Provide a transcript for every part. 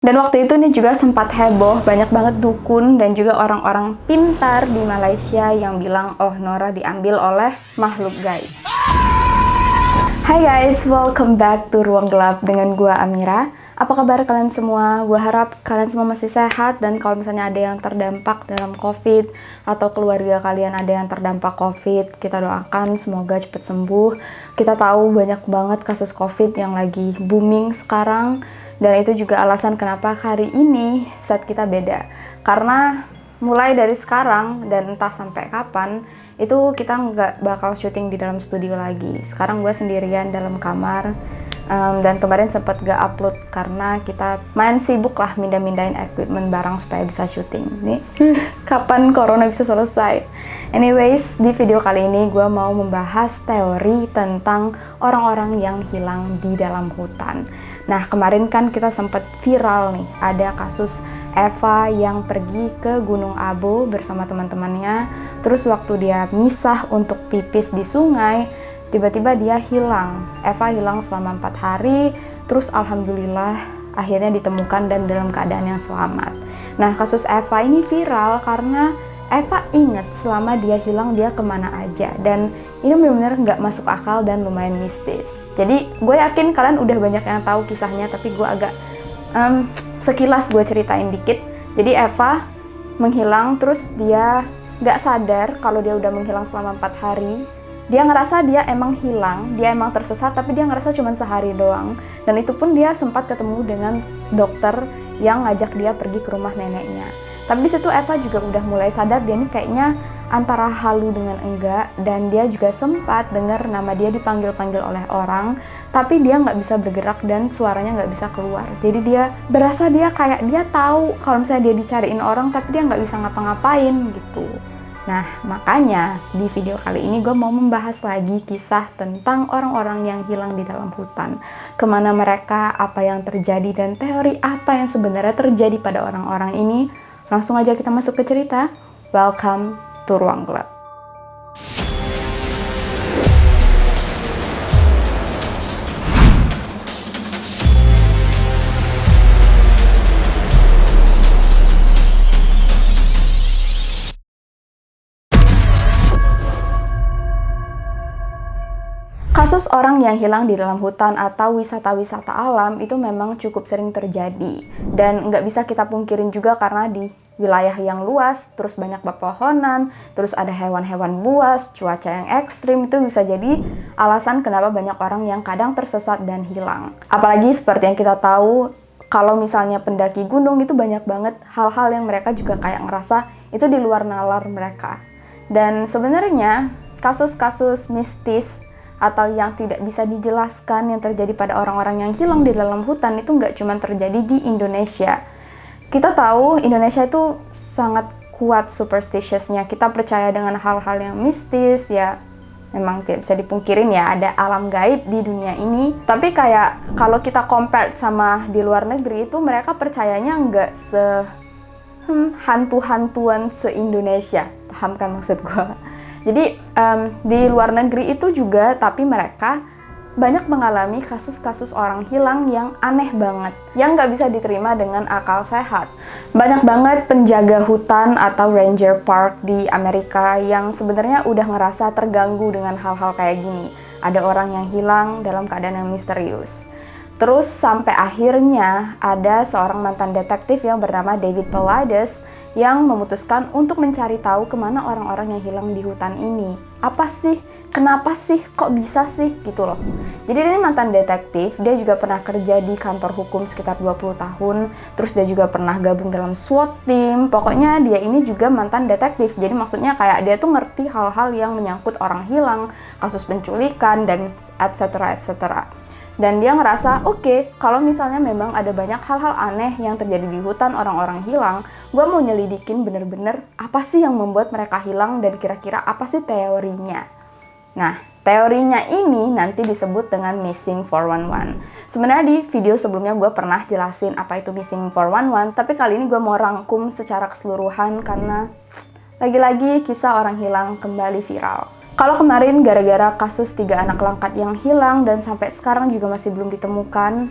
Dan waktu itu nih juga sempat heboh, banyak banget dukun dan juga orang-orang pintar di Malaysia yang bilang, oh Nora diambil oleh makhluk gaib. Hai guys, welcome back to Ruang Gelap dengan gua Amira. Apa kabar kalian semua? Gua harap kalian semua masih sehat, dan kalau misalnya ada yang terdampak dalam COVID atau keluarga kalian ada yang terdampak COVID, kita doakan semoga cepat sembuh. Kita tahu banyak banget kasus COVID yang lagi booming sekarang, dan itu juga alasan kenapa hari ini set kita beda. Karena mulai dari sekarang dan entah sampai kapan, itu kita nggak bakal syuting di dalam studio lagi. Sekarang gue sendirian dalam kamar, dan kemarin sempat gak upload karena kita main sibuk lah mindah-mindahin equipment barang supaya bisa syuting. Nih, kapan corona bisa selesai? Anyways, di video kali ini gue mau membahas teori tentang orang-orang yang hilang di dalam hutan. Nah, kemarin kan kita sempat viral nih, ada kasus Eva yang pergi ke Gunung Abo bersama teman-temannya. Terus waktu dia misah untuk pipis di sungai, tiba-tiba dia hilang. Eva hilang selama 4 hari, terus alhamdulillah akhirnya ditemukan dan dalam keadaan yang selamat. Nah, kasus Eva ini viral karena Eva inget selama dia hilang dia kemana aja, dan ini benar-benar nggak masuk akal dan lumayan mistis. Jadi gue yakin kalian udah banyak yang tahu kisahnya, tapi gue agak sekilas gue ceritain dikit. Jadi Eva menghilang, terus dia nggak sadar kalau dia udah menghilang selama 4 hari. Dia ngerasa dia emang hilang, dia emang tersesat, tapi dia ngerasa cuma sehari doang. Dan itu pun dia sempat ketemu dengan dokter yang ngajak dia pergi ke rumah neneknya. Tapi di situ Eva juga udah mulai sadar dia ini kayaknya antara halu dengan enggak, dan dia juga sempat dengar nama dia dipanggil-panggil oleh orang, tapi dia nggak bisa bergerak dan suaranya nggak bisa keluar. Jadi dia berasa dia kayak dia tahu kalau misalnya dia dicariin orang, tapi dia nggak bisa ngapa-ngapain gitu. Nah, makanya di video kali ini gue mau membahas lagi kisah tentang orang-orang yang hilang di dalam hutan. Kemana mereka, apa yang terjadi, dan teori apa yang sebenarnya terjadi pada orang-orang ini. Langsung aja kita masuk ke cerita. Welcome to Ruang Gelap. Kasus orang yang hilang di dalam hutan atau wisata-wisata alam itu memang cukup sering terjadi, dan nggak bisa kita pungkirin juga karena di wilayah yang luas, terus banyak pepohonan, terus ada hewan-hewan buas, cuaca yang ekstrim, itu bisa jadi alasan kenapa banyak orang yang kadang tersesat dan hilang. Apalagi seperti yang kita tahu, kalau misalnya pendaki gunung itu banyak banget hal-hal yang mereka juga kayak ngerasa itu di luar nalar mereka. Dan sebenarnya kasus-kasus mistis atau yang tidak bisa dijelaskan yang terjadi pada orang-orang yang hilang di dalam hutan itu nggak cuma terjadi di Indonesia. Kita tahu Indonesia itu sangat kuat superstitiousnya. Kita percaya dengan hal-hal yang mistis, ya memang tidak bisa dipungkirin ya ada alam gaib di dunia ini. Tapi kayak kalau kita compare sama di luar negeri itu mereka percayanya nggak hantu-hantuan se-Indonesia. Paham kan maksud gue? Jadi di luar negeri itu juga, tapi mereka banyak mengalami kasus-kasus orang hilang yang aneh banget, yang nggak bisa diterima dengan akal sehat. Banyak banget penjaga hutan atau ranger park di Amerika yang sebenarnya udah ngerasa terganggu dengan hal-hal kayak gini. Ada orang yang hilang dalam keadaan yang misterius. Terus sampai akhirnya ada seorang mantan detektif yang bernama David Paulides yang memutuskan untuk mencari tahu kemana orang-orang yang hilang di hutan ini. Apa sih? Kenapa sih? Kok bisa sih? Gitu loh. Jadi dia ini mantan detektif, dia juga pernah kerja di kantor hukum sekitar 20 tahun, terus dia juga pernah gabung dalam SWAT team. Pokoknya dia ini juga mantan detektif, jadi maksudnya kayak dia tuh ngerti hal-hal yang menyangkut orang hilang, kasus penculikan, dan etc. etc. Dan dia ngerasa, oke, kalau misalnya memang ada banyak hal-hal aneh yang terjadi di hutan orang-orang hilang, gue mau nyelidikin bener-bener apa sih yang membuat mereka hilang dan kira-kira apa sih teorinya. Nah, teorinya ini nanti disebut dengan Missing 411. Sebenarnya di video sebelumnya gue pernah jelasin apa itu Missing 411, tapi kali ini gue mau rangkum secara keseluruhan karena lagi-lagi kisah orang hilang kembali viral. Kalau kemarin gara-gara kasus 3 anak langkat yang hilang dan sampai sekarang juga masih belum ditemukan,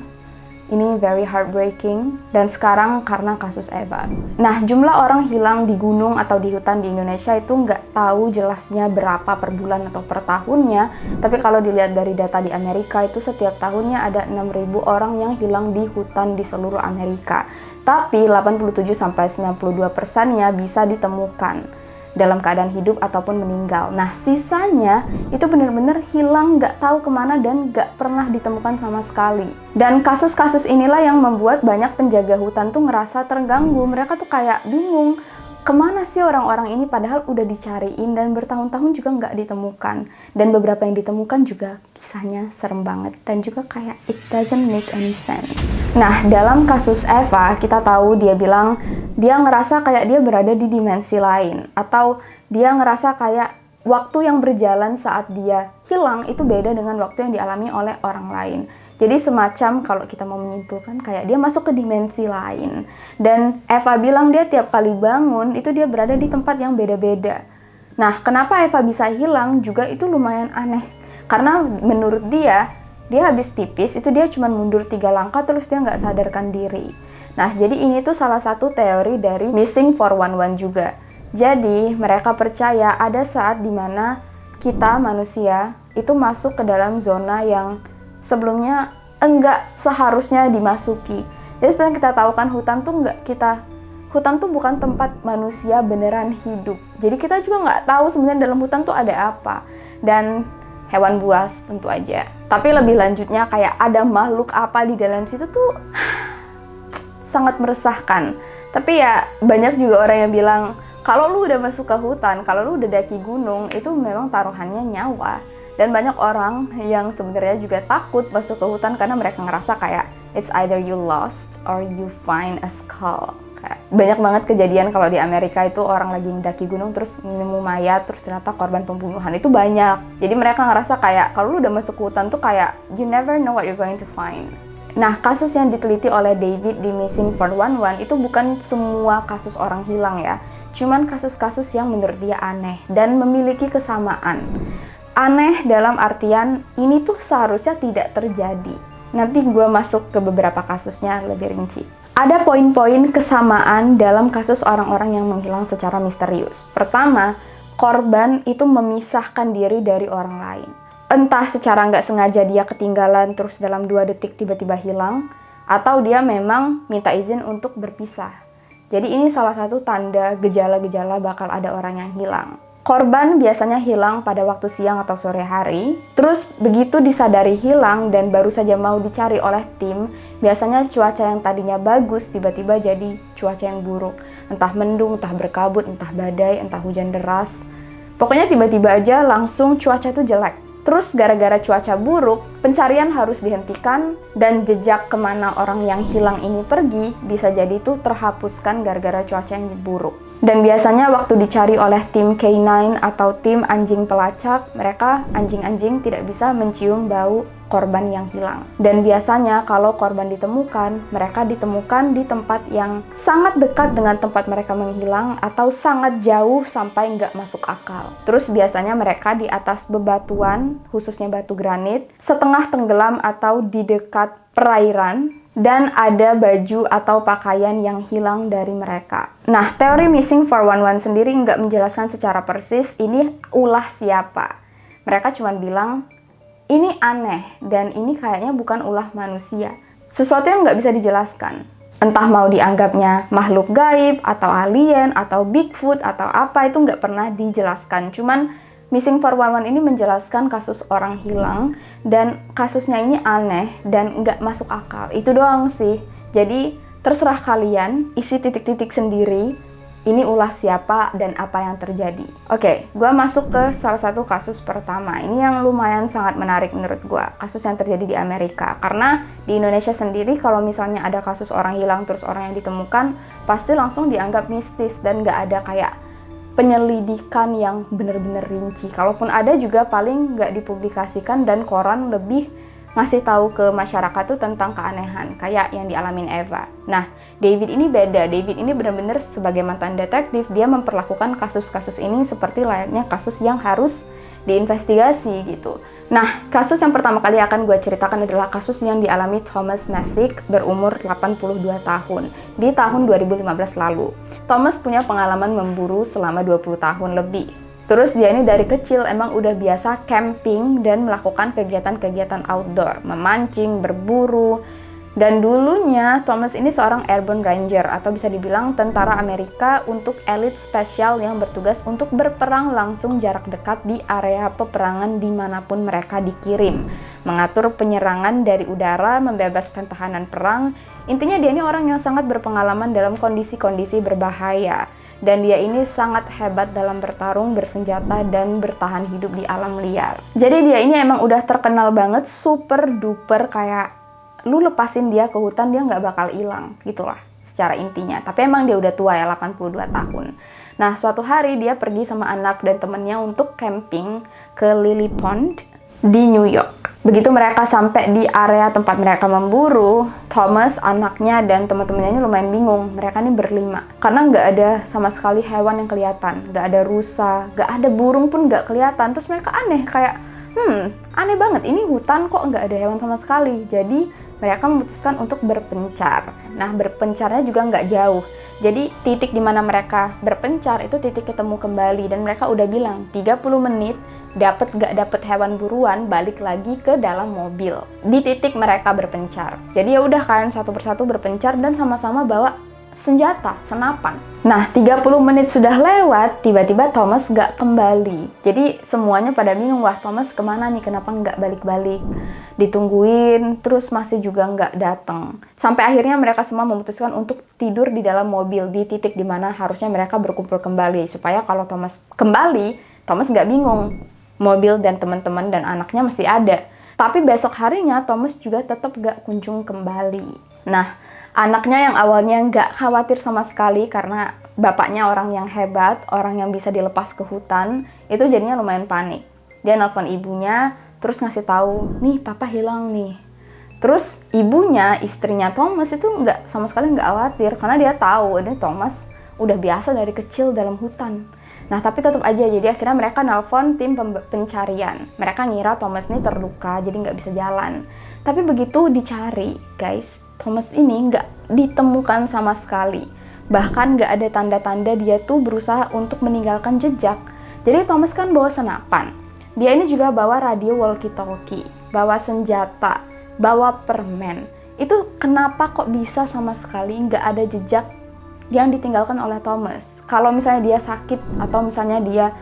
Ini very heartbreaking, dan sekarang karena kasus Eva. Nah, jumlah orang hilang di gunung atau di hutan di Indonesia itu nggak tahu jelasnya berapa per bulan atau per tahunnya, tapi kalau dilihat dari data di Amerika itu setiap tahunnya ada 6.000 orang yang hilang di hutan di seluruh Amerika. Tapi 87-92%-nya bisa ditemukan dalam keadaan hidup ataupun meninggal. Nah, sisanya itu benar-benar hilang, nggak tahu kemana dan nggak pernah ditemukan sama sekali. Dan kasus-kasus inilah yang membuat banyak penjaga hutan tuh ngerasa terganggu. Mereka tuh kayak bingung, kemana sih orang-orang ini padahal udah dicariin dan bertahun-tahun juga nggak ditemukan. Dan beberapa yang ditemukan juga kisahnya serem banget dan juga kayak it doesn't make any sense. Nah, dalam kasus Eva, kita tahu dia bilang dia ngerasa kayak dia berada di dimensi lain, atau dia ngerasa kayak waktu yang berjalan saat dia hilang itu beda dengan waktu yang dialami oleh orang lain. Jadi semacam kalau kita mau menyimpulkan kayak dia masuk ke dimensi lain. Dan Eva bilang dia tiap kali bangun itu dia berada di tempat yang beda-beda. Nah, kenapa Eva bisa hilang juga itu lumayan aneh. Karena menurut dia habis pipis, itu dia cuma mundur 3 langkah terus dia nggak sadarkan diri. Nah, jadi ini tuh salah satu teori dari Missing 411 juga. Jadi, mereka percaya ada saat dimana kita manusia itu masuk ke dalam zona yang sebelumnya enggak seharusnya dimasuki. Jadi seperti yang kita tahu kan, hutan tuh bukan tempat manusia beneran hidup. Jadi kita juga nggak tahu sebenarnya dalam hutan tuh ada apa. Dan hewan buas tentu aja. Tapi lebih lanjutnya kayak ada makhluk apa di dalam situ tuh sangat meresahkan. Tapi ya banyak juga orang yang bilang kalau lu udah masuk ke hutan, kalau lu udah daki gunung, itu memang taruhannya nyawa. Dan banyak orang yang sebenarnya juga takut masuk ke hutan karena mereka ngerasa kayak it's either you lost or you find a skull. Banyak banget kejadian kalau di Amerika itu orang lagi mendaki gunung terus nemu mayat, terus ternyata korban pembunuhan itu banyak. Jadi mereka ngerasa kayak kalau lu udah masuk ke hutan tuh kayak you never know what you're going to find. Nah, kasus yang diteliti oleh David di Missing 411 itu bukan semua kasus orang hilang ya. Cuman kasus-kasus yang menurut dia aneh dan memiliki kesamaan. Aneh dalam artian ini tuh seharusnya tidak terjadi. Nanti gue masuk ke beberapa kasusnya lebih rinci. Ada poin-poin kesamaan dalam kasus orang-orang yang menghilang secara misterius. Pertama, korban itu memisahkan diri dari orang lain. Entah secara nggak sengaja dia ketinggalan terus dalam 2 detik tiba-tiba hilang, atau dia memang minta izin untuk berpisah. Jadi ini salah satu tanda gejala-gejala bakal ada orang yang hilang. Korban biasanya hilang pada waktu siang atau sore hari, terus begitu disadari hilang dan baru saja mau dicari oleh tim, biasanya cuaca yang tadinya bagus tiba-tiba jadi cuaca yang buruk. Entah mendung, entah berkabut, entah badai, entah hujan deras. Pokoknya tiba-tiba aja langsung cuaca itu jelek. Terus gara-gara cuaca buruk, pencarian harus dihentikan dan jejak kemana orang yang hilang ini pergi bisa jadi itu terhapuskan gara-gara cuaca yang buruk. Dan biasanya waktu dicari oleh tim K9 atau tim anjing pelacak, mereka anjing-anjing tidak bisa mencium bau korban yang hilang. Dan biasanya kalau korban ditemukan, mereka ditemukan di tempat yang sangat dekat dengan tempat mereka menghilang atau sangat jauh sampai nggak masuk akal. Terus biasanya mereka di atas bebatuan, khususnya batu granit, setengah tenggelam atau di dekat perairan, dan ada baju atau pakaian yang hilang dari mereka. Nah, teori Missing 411 sendiri nggak menjelaskan secara persis ini ulah siapa. Mereka cuma bilang, ini aneh, dan ini kayaknya bukan ulah manusia. Sesuatu yang nggak bisa dijelaskan. Entah mau dianggapnya makhluk gaib, atau alien, atau Bigfoot, atau apa, itu nggak pernah dijelaskan. Cuman Missing 411 ini menjelaskan kasus orang hilang, dan kasusnya ini aneh dan nggak masuk akal. Itu doang sih. Jadi terserah kalian isi titik-titik sendiri, ini ulah siapa dan apa yang terjadi. Oke, gue masuk ke salah satu kasus pertama. Ini yang lumayan sangat menarik menurut gue. Kasus yang terjadi di Amerika. Karena di Indonesia sendiri kalau misalnya ada kasus orang hilang terus orang yang ditemukan, pasti langsung dianggap mistis dan nggak ada kayak penyelidikan yang benar-benar rinci. Kalaupun ada juga paling nggak dipublikasikan dan koran lebih ngasih tahu ke masyarakat tuh tentang keanehan kayak yang dialamin Eva. Nah, David ini beda. David ini benar-benar sebagai mantan detektif, dia memperlakukan kasus-kasus ini seperti layaknya kasus yang harus diinvestigasi gitu. Nah, kasus yang pertama kali akan gue ceritakan adalah kasus yang dialami Thomas Messick berumur 82 tahun di tahun 2015 lalu. Thomas punya pengalaman memburu selama 20 tahun lebih. Terus dia ini dari kecil emang udah biasa camping dan melakukan kegiatan-kegiatan outdoor, memancing, berburu. Dan dulunya Thomas ini seorang airborne ranger atau bisa dibilang tentara Amerika untuk elit spesial yang bertugas untuk berperang langsung jarak dekat di area peperangan dimanapun mereka dikirim. Mengatur penyerangan dari udara, membebaskan tahanan perang. Intinya dia ini orang yang sangat berpengalaman dalam kondisi-kondisi berbahaya. Dan dia ini sangat hebat dalam bertarung, bersenjata, dan bertahan hidup di alam liar. Jadi dia ini emang udah terkenal banget, super duper kayak lu lepasin dia ke hutan dia nggak bakal hilang, gitulah secara intinya. Tapi emang dia udah tua ya, 82 tahun. Nah, suatu hari dia pergi sama anak dan temennya untuk camping ke Lily Pond di New York. Begitu mereka sampai di area tempat mereka memburu, Thomas, anaknya, dan teman-temannya ini lumayan bingung. Mereka ini berlima. Karena nggak ada sama sekali hewan yang kelihatan. Nggak ada rusa, nggak ada burung pun nggak kelihatan. Terus mereka aneh, kayak, aneh banget, ini hutan kok nggak ada hewan sama sekali. Jadi mereka memutuskan untuk berpencar. Nah, berpencarnya juga nggak jauh. Jadi titik di mana mereka berpencar itu titik ketemu kembali. Dan mereka udah bilang 30 menit dapat nggak dapat hewan buruan, balik lagi ke dalam mobil di titik mereka berpencar. Jadi ya udah kalian satu persatu berpencar dan sama-sama bawa senjata, senapan. Nah, 30 menit sudah lewat, tiba-tiba Thomas nggak kembali. Jadi semuanya pada bingung, wah Thomas kemana nih, kenapa nggak balik-balik? Ditungguin, terus masih juga nggak datang. Sampai akhirnya mereka semua memutuskan untuk tidur di dalam mobil di titik dimana harusnya mereka berkumpul kembali. Supaya kalau Thomas kembali, Thomas nggak bingung. Mobil dan teman-teman dan anaknya masih ada. Tapi besok harinya Thomas juga tetap nggak kunjung kembali. Nah, anaknya yang awalnya nggak khawatir sama sekali karena bapaknya orang yang hebat, orang yang bisa dilepas ke hutan, itu jadinya lumayan panik. Dia nelpon ibunya, terus ngasih tahu, nih papa hilang nih. Terus ibunya, istrinya Thomas itu sama sekali nggak khawatir karena dia tahu ini Thomas udah biasa dari kecil dalam hutan. Nah, tapi tetap aja, jadi akhirnya mereka nelpon tim pencarian. Mereka ngira Thomas ini terluka, jadi nggak bisa jalan. Tapi begitu dicari, guys, Thomas ini nggak ditemukan sama sekali. Bahkan nggak ada tanda-tanda dia tuh berusaha untuk meninggalkan jejak. Jadi Thomas kan bawa senapan. Dia ini juga bawa radio walkie-talkie, bawa senjata, bawa permen. Itu kenapa kok bisa sama sekali nggak ada jejak yang ditinggalkan oleh Thomas? Kalau misalnya dia sakit, atau misalnya dia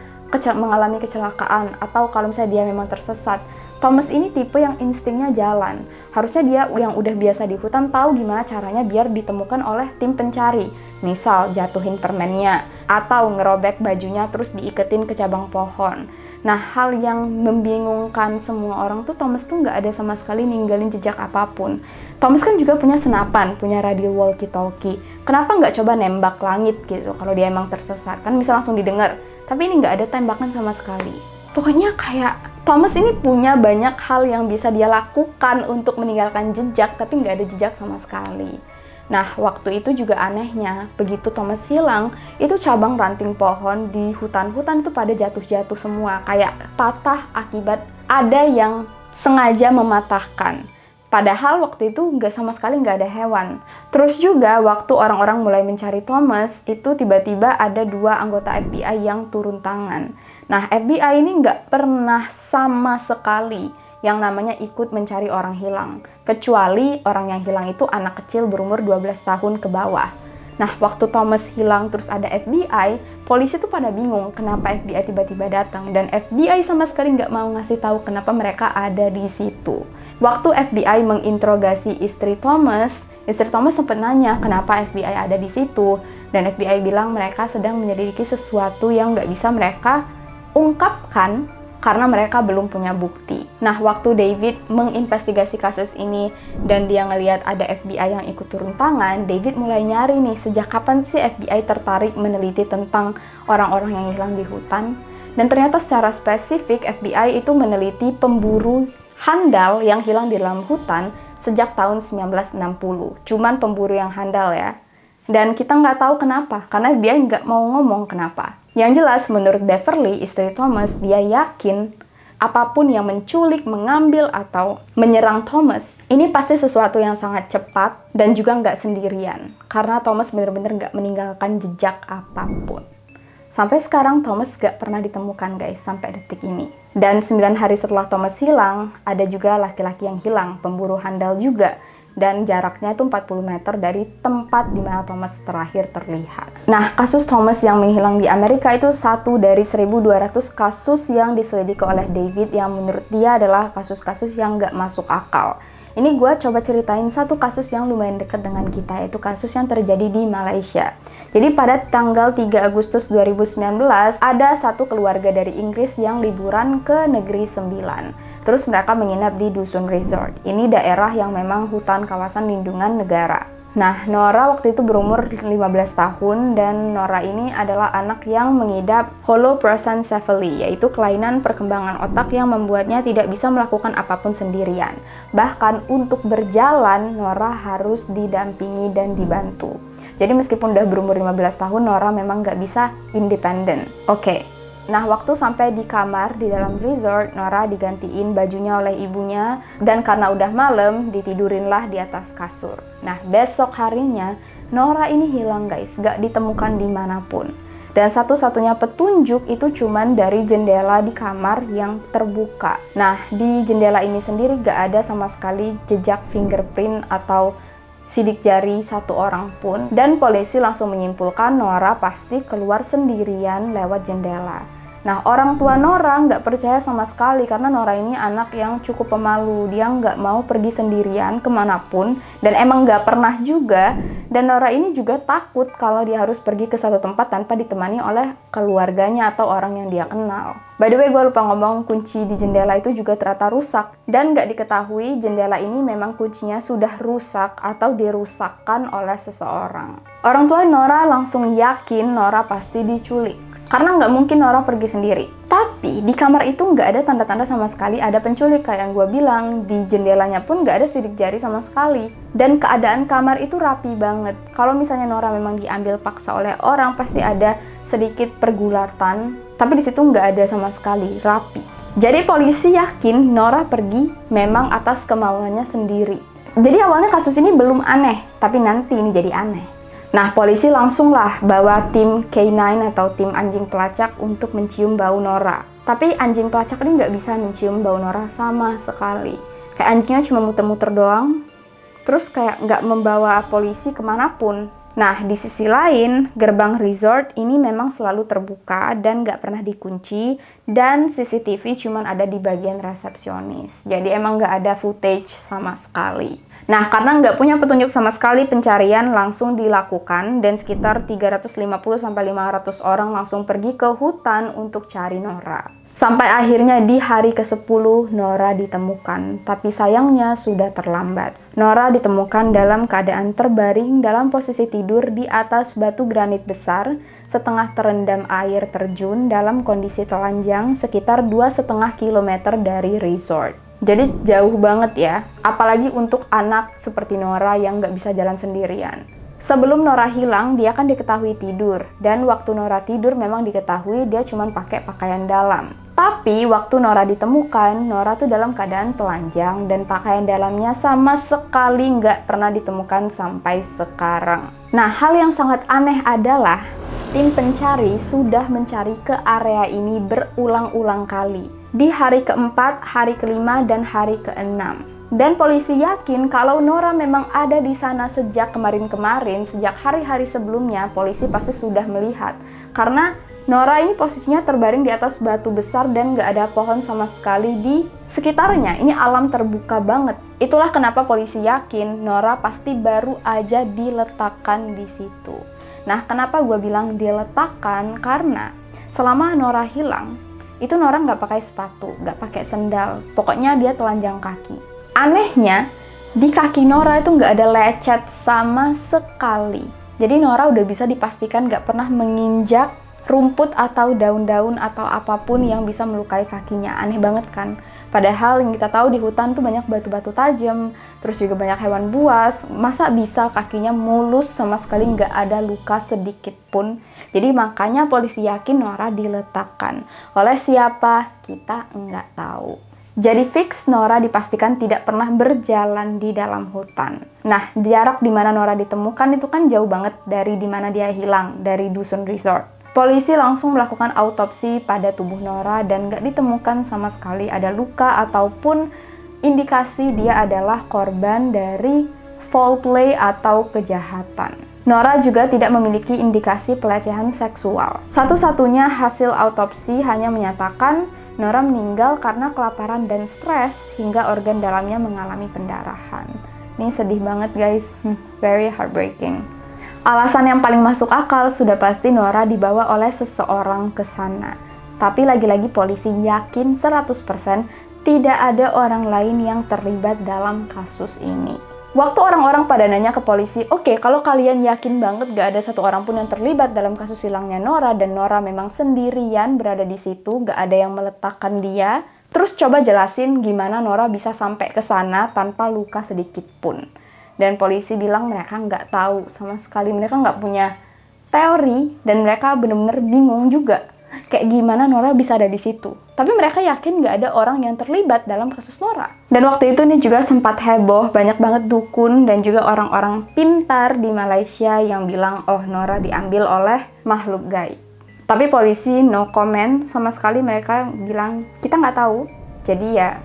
mengalami kecelakaan, atau kalau misalnya dia memang tersesat, Thomas ini tipe yang instingnya jalan. Harusnya dia yang udah biasa di hutan tahu gimana caranya biar ditemukan oleh tim pencari. Misal jatuhin permennya, atau ngerobek bajunya terus diiketin ke cabang pohon. Nah, hal yang membingungkan semua orang tuh Thomas tuh nggak ada sama sekali ninggalin jejak apapun. Thomas kan juga punya senapan, punya radio walkie-talkie. Kenapa nggak coba nembak langit gitu kalau dia emang tersesat? Kan bisa langsung didengar. Tapi ini nggak ada tembakan sama sekali. Pokoknya kayak Thomas ini punya banyak hal yang bisa dia lakukan untuk meninggalkan jejak, tapi nggak ada jejak sama sekali. Nah, waktu itu juga anehnya, begitu Thomas hilang, itu cabang ranting pohon di hutan-hutan itu pada jatuh-jatuh semua. Kayak patah akibat ada yang sengaja mematahkan. Padahal waktu itu sama sekali nggak ada hewan. Terus juga waktu orang-orang mulai mencari Thomas, itu tiba-tiba ada 2 anggota FBI yang turun tangan. Nah, FBI ini nggak pernah sama sekali yang namanya ikut mencari orang hilang. Kecuali orang yang hilang itu anak kecil berumur 12 tahun ke bawah. Nah, waktu Thomas hilang terus ada FBI, polisi tuh pada bingung kenapa FBI tiba-tiba datang. Dan FBI sama sekali nggak mau ngasih tahu kenapa mereka ada di situ. Waktu FBI menginterogasi istri Thomas sempat nanya kenapa FBI ada di situ. Dan FBI bilang mereka sedang menyelidiki sesuatu yang nggak bisa mereka ungkapkan karena mereka belum punya bukti. Nah, waktu David menginvestigasi kasus ini dan dia ngelihat ada FBI yang ikut turun tangan, David mulai nyari nih, sejak kapan sih FBI tertarik meneliti tentang orang-orang yang hilang di hutan. Dan ternyata secara spesifik FBI itu meneliti pemburu handal yang hilang di dalam hutan sejak tahun 1960. Cuman pemburu yang handal ya. Dan kita nggak tahu kenapa, karena dia nggak mau ngomong kenapa. Yang jelas, menurut Beverly, istri Thomas, dia yakin apapun yang menculik, mengambil, atau menyerang Thomas, ini pasti sesuatu yang sangat cepat dan juga nggak sendirian. Karena Thomas benar-benar nggak meninggalkan jejak apapun. Sampai sekarang Thomas nggak pernah ditemukan guys, sampai detik ini. Dan 9 hari setelah Thomas hilang, ada juga laki-laki yang hilang, pemburu handal juga. Dan jaraknya itu 40 meter dari tempat di mana Thomas terakhir terlihat. Nah, kasus Thomas yang menghilang di Amerika itu satu dari 1.200 kasus yang diselidiki oleh David yang menurut dia adalah kasus-kasus yang nggak masuk akal. Ini gue coba ceritain satu kasus yang lumayan dekat dengan kita, yaitu kasus yang terjadi di Malaysia. Jadi pada tanggal 3 Agustus 2019, ada satu keluarga dari Inggris yang liburan ke Negeri Sembilan. Terus mereka menginap di Dusun Resort. Ini daerah yang memang hutan kawasan lindungan negara. Nah, Nora waktu itu berumur 15 tahun dan Nora ini adalah anak yang mengidap holoprosencephaly, yaitu kelainan perkembangan otak yang membuatnya tidak bisa melakukan apapun sendirian. Bahkan untuk berjalan, Nora harus didampingi dan dibantu. Jadi meskipun udah berumur 15 tahun, Nora memang nggak bisa independen. Oke. Nah, waktu sampai di kamar di dalam resort, Nora digantiin bajunya oleh ibunya, dan karena udah malam, ditidurinlah di atas kasur. Nah, besok harinya, Nora ini hilang guys, gak ditemukan dimanapun. Dan satu-satunya petunjuk itu cuman dari jendela di kamar yang terbuka. Nah, di jendela ini sendiri gak ada sama sekali jejak fingerprint atau sidik jari satu orang pun. Dan polisi langsung menyimpulkan Nora pasti keluar sendirian lewat jendela. Nah, orang tua Nora nggak percaya sama sekali karena Nora ini anak yang cukup pemalu. Dia nggak mau pergi sendirian kemanapun dan emang nggak pernah juga. Dan Nora ini juga takut kalau dia harus pergi ke satu tempat tanpa ditemani oleh keluarganya atau orang yang dia kenal. By the way, gue lupa ngomong, kunci di jendela itu juga ternyata rusak. Dan nggak diketahui jendela ini memang kuncinya sudah rusak atau dirusakkan oleh seseorang. Orang tua Nora langsung yakin Nora pasti diculik. Karena nggak mungkin Nora pergi sendiri. Tapi di kamar itu nggak ada tanda-tanda sama sekali ada penculik. Kayak yang gue bilang, di jendelanya pun nggak ada sidik jari sama sekali. Dan keadaan kamar itu rapi banget. Kalau misalnya Nora memang diambil paksa oleh orang, pasti ada sedikit pergulatan. Tapi di situ nggak ada sama sekali, rapi. Jadi polisi yakin Nora pergi memang atas kemauannya sendiri. Jadi awalnya kasus ini belum aneh, tapi nanti ini jadi aneh. Nah, polisi langsunglah bawa tim K9 atau tim anjing pelacak untuk mencium bau Nora. Tapi anjing pelacak ini nggak bisa mencium bau Nora sama sekali. Kayak anjingnya cuma muter-muter doang, terus kayak nggak membawa polisi kemanapun. Nah, di sisi lain, gerbang resort ini memang selalu terbuka dan nggak pernah dikunci, dan CCTV cuma ada di bagian resepsionis. Jadi emang nggak ada footage sama sekali. Nah, karena nggak punya petunjuk sama sekali, pencarian langsung dilakukan dan sekitar 350-500 orang langsung pergi ke hutan untuk cari Nora. Sampai akhirnya di hari ke-10 Nora ditemukan, tapi sayangnya sudah terlambat. Nora ditemukan dalam keadaan terbaring dalam posisi tidur di atas batu granit besar, setengah terendam air terjun dalam kondisi telanjang sekitar 2,5 km dari resort. Jadi jauh banget ya, apalagi untuk anak seperti Nora yang nggak bisa jalan sendirian. Sebelum Nora hilang, dia kan diketahui tidur. Dan waktu Nora tidur memang diketahui dia cuma pakai pakaian dalam. Tapi waktu Nora ditemukan, Nora tuh dalam keadaan telanjang dan pakaian dalamnya sama sekali nggak pernah ditemukan sampai sekarang. Nah, hal yang sangat aneh adalah tim pencari sudah mencari ke area ini berulang-ulang kali. Di hari keempat, hari kelima, dan hari keenam. Dan polisi yakin kalau Nora memang ada di sana sejak kemarin-kemarin, sejak hari-hari sebelumnya, polisi pasti sudah melihat. Karena Nora ini posisinya terbaring di atas batu besar dan nggak ada pohon sama sekali di sekitarnya. Ini alam terbuka banget. Itulah kenapa polisi yakin Nora pasti baru aja diletakkan di situ. Nah, kenapa gue bilang diletakkan? Karena selama Nora hilang, itu Nora nggak pakai sepatu, nggak pakai sendal. Pokoknya dia telanjang kaki. Anehnya, di kaki Nora itu nggak ada lecet sama sekali. Jadi Nora udah bisa dipastikan nggak pernah menginjak rumput atau daun-daun atau apapun yang bisa melukai kakinya. Aneh banget kan? Padahal yang kita tahu di hutan tuh banyak batu-batu tajam, terus juga banyak hewan buas. Masa bisa kakinya mulus sama sekali nggak ada luka sedikit pun? Jadi makanya polisi yakin Nora diletakkan. Oleh siapa? Kita nggak tahu. Jadi fix Nora dipastikan tidak pernah berjalan di dalam hutan. Nah, jarak di mana Nora ditemukan itu kan jauh banget dari di mana dia hilang, dari dusun resort. Polisi langsung melakukan autopsi pada tubuh Nora dan nggak ditemukan sama sekali ada luka ataupun indikasi dia adalah korban dari foul play atau kejahatan. Nora juga tidak memiliki indikasi pelecehan seksual. Satu-satunya hasil autopsi hanya menyatakan Nora meninggal karena kelaparan dan stres hingga organ dalamnya mengalami pendarahan. Ini sedih banget guys, very heartbreaking. Alasan yang paling masuk akal sudah pasti Nora dibawa oleh seseorang ke sana. Tapi lagi-lagi polisi yakin 100% tidak ada orang lain yang terlibat dalam kasus ini. Waktu orang-orang pada nanya ke polisi, oke, kalau kalian yakin banget gak ada satu orang pun yang terlibat dalam kasus hilangnya Nora dan Nora memang sendirian berada di situ, gak ada yang meletakkan dia, terus coba jelasin gimana Nora bisa sampai ke sana tanpa luka sedikit pun. Dan polisi bilang mereka nggak tahu sama sekali, mereka nggak punya teori, dan mereka benar-benar bingung juga kayak gimana Nora bisa ada di situ. Tapi mereka yakin nggak ada orang yang terlibat dalam kasus Nora. Dan waktu itu ini juga sempat heboh, banyak banget dukun dan juga orang-orang pintar di Malaysia yang bilang, oh Nora diambil oleh makhluk gaib. Tapi polisi no comment sama sekali, mereka bilang kita nggak tahu. Jadi ya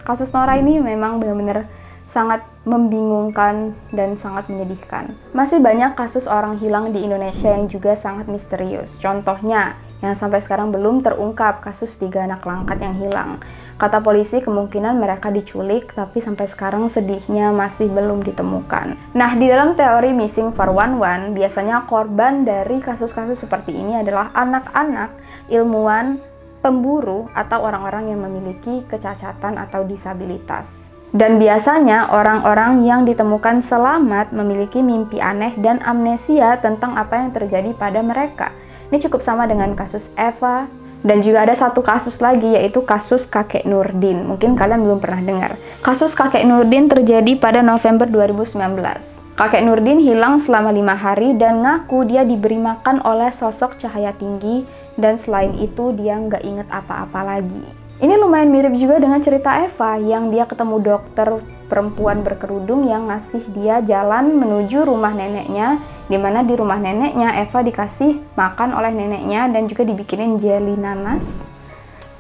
kasus Nora ini memang benar-benar sangat membingungkan dan sangat menyedihkan. Masih banyak kasus orang hilang di Indonesia yang juga sangat misterius. Contohnya, yang sampai sekarang belum terungkap, kasus 3 anak langkat yang hilang. Kata polisi kemungkinan mereka diculik, tapi sampai sekarang sedihnya masih belum ditemukan. Nah, di dalam teori Missing 411, biasanya korban dari kasus-kasus seperti ini adalah anak-anak, ilmuwan, pemburu, atau orang-orang yang memiliki kecacatan atau disabilitas. Dan biasanya orang-orang yang ditemukan selamat memiliki mimpi aneh dan amnesia tentang apa yang terjadi pada mereka. Ini cukup sama dengan kasus Eva, dan juga ada satu kasus lagi yaitu kasus kakek Nurdin. Mungkin kalian belum pernah dengar. Kasus kakek Nurdin terjadi pada November 2019. Kakek Nurdin hilang selama 5 hari dan ngaku dia diberi makan oleh sosok cahaya tinggi, dan selain itu dia nggak inget apa-apa lagi. Ini lumayan mirip juga dengan cerita Eva yang dia ketemu dokter perempuan berkerudung yang ngasih dia jalan menuju rumah neneknya, di mana di rumah neneknya Eva dikasih makan oleh neneknya dan juga dibikinin jelly nanas.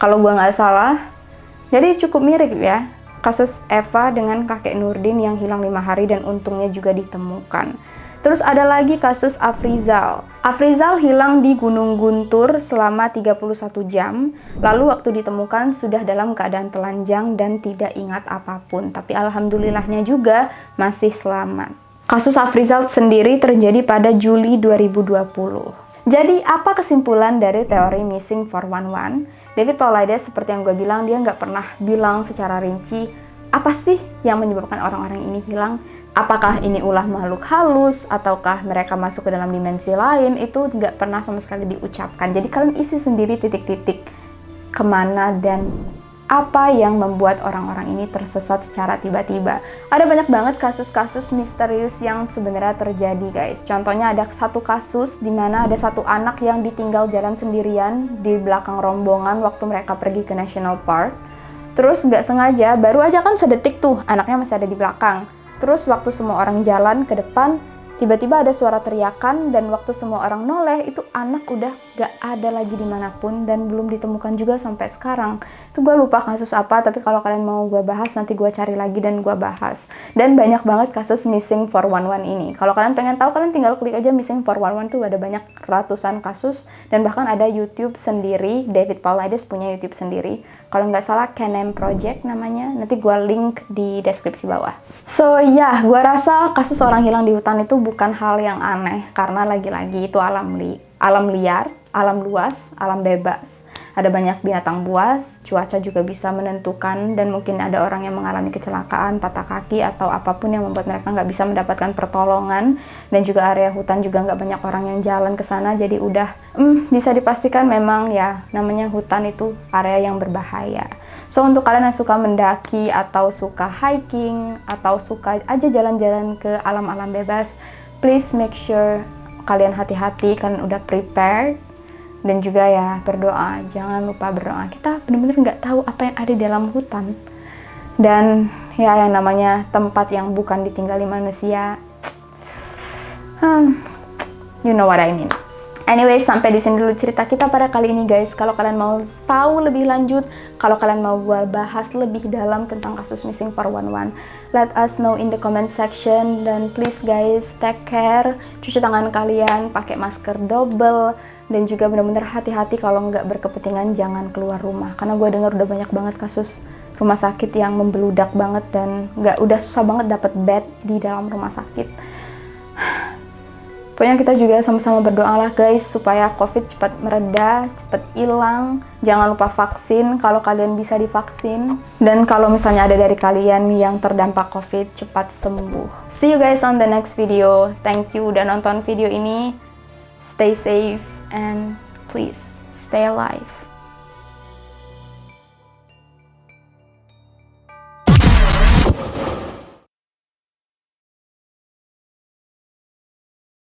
Kalau gua nggak salah. Jadi cukup mirip ya kasus Eva dengan kakek Nurdin yang hilang 5 hari dan untungnya juga ditemukan. Terus ada lagi kasus Afrizal. Afrizal hilang di Gunung Guntur selama 31 jam. Lalu waktu ditemukan sudah dalam keadaan telanjang dan tidak ingat apapun. Tapi alhamdulillahnya juga masih selamat. Kasus Afrizal sendiri terjadi pada Juli 2020. Jadi apa kesimpulan dari teori Missing 411? David Paulides seperti yang gue bilang, dia nggak pernah bilang secara rinci apa sih yang menyebabkan orang-orang ini hilang. Apakah ini ulah makhluk halus, ataukah mereka masuk ke dalam dimensi lain, itu nggak pernah sama sekali diucapkan. Jadi kalian isi sendiri titik-titik kemana dan apa yang membuat orang-orang ini tersesat secara tiba-tiba. Ada banyak banget kasus-kasus misterius yang sebenarnya terjadi guys. Contohnya ada satu kasus di mana ada satu anak yang ditinggal jalan sendirian di belakang rombongan waktu mereka pergi ke National Park. Terus nggak sengaja, baru aja kan sedetik tuh anaknya masih ada di belakang. Terus waktu semua orang jalan ke depan, tiba-tiba ada suara teriakan, dan waktu semua orang noleh, itu anak udah gak ada lagi dimanapun, dan belum ditemukan juga sampai sekarang. Itu gue lupa kasus apa, tapi kalau kalian mau gue bahas, nanti gue cari lagi dan gue bahas. Dan banyak banget kasus Missing 411 ini. Kalau kalian pengen tahu, kalian tinggal klik aja Missing 411 tuh ada banyak ratusan kasus, dan bahkan ada YouTube sendiri, David Paulides punya YouTube sendiri. Kalau nggak salah, Canem Project namanya, nanti gue link di deskripsi bawah. So ya, gue rasa kasus orang hilang di hutan itu bukan hal yang aneh, karena lagi-lagi itu alam liar, alam luas, alam bebas. Ada banyak binatang buas, cuaca juga bisa menentukan, dan mungkin ada orang yang mengalami kecelakaan, patah kaki, atau apapun yang membuat mereka nggak bisa mendapatkan pertolongan. Dan juga area hutan juga nggak banyak orang yang jalan ke sana, jadi udah bisa dipastikan memang ya namanya hutan itu area yang berbahaya. So untuk kalian yang suka mendaki atau suka hiking atau suka aja jalan-jalan ke alam-alam bebas, please make sure kalian hati-hati, kalian udah prepared. Dan juga ya berdoa, jangan lupa berdoa. Kita benar-benar nggak tahu apa yang ada di dalam hutan. Dan ya yang namanya tempat yang bukan ditinggali manusia, you know what I mean. Anyway, sampai di sini dulu cerita kita pada kali ini guys. Kalau kalian mau tahu lebih lanjut, kalau kalian mau gue bahas lebih dalam tentang kasus Missing 411, let us know in the comment section. Dan please guys, take care, cuci tangan kalian, pakai masker double, dan juga benar-benar hati-hati kalau nggak berkepentingan jangan keluar rumah. Karena gue dengar udah banyak banget kasus rumah sakit yang membeludak banget dan udah susah banget dapat bed di dalam rumah sakit. Pokoknya kita juga sama-sama berdoa lah guys supaya COVID cepat mereda, cepat hilang. Jangan lupa vaksin kalau kalian bisa divaksin. Dan kalau misalnya ada dari kalian yang terdampak COVID, cepat sembuh. See you guys on the next video. Thank you udah nonton video ini. Stay safe and please stay alive.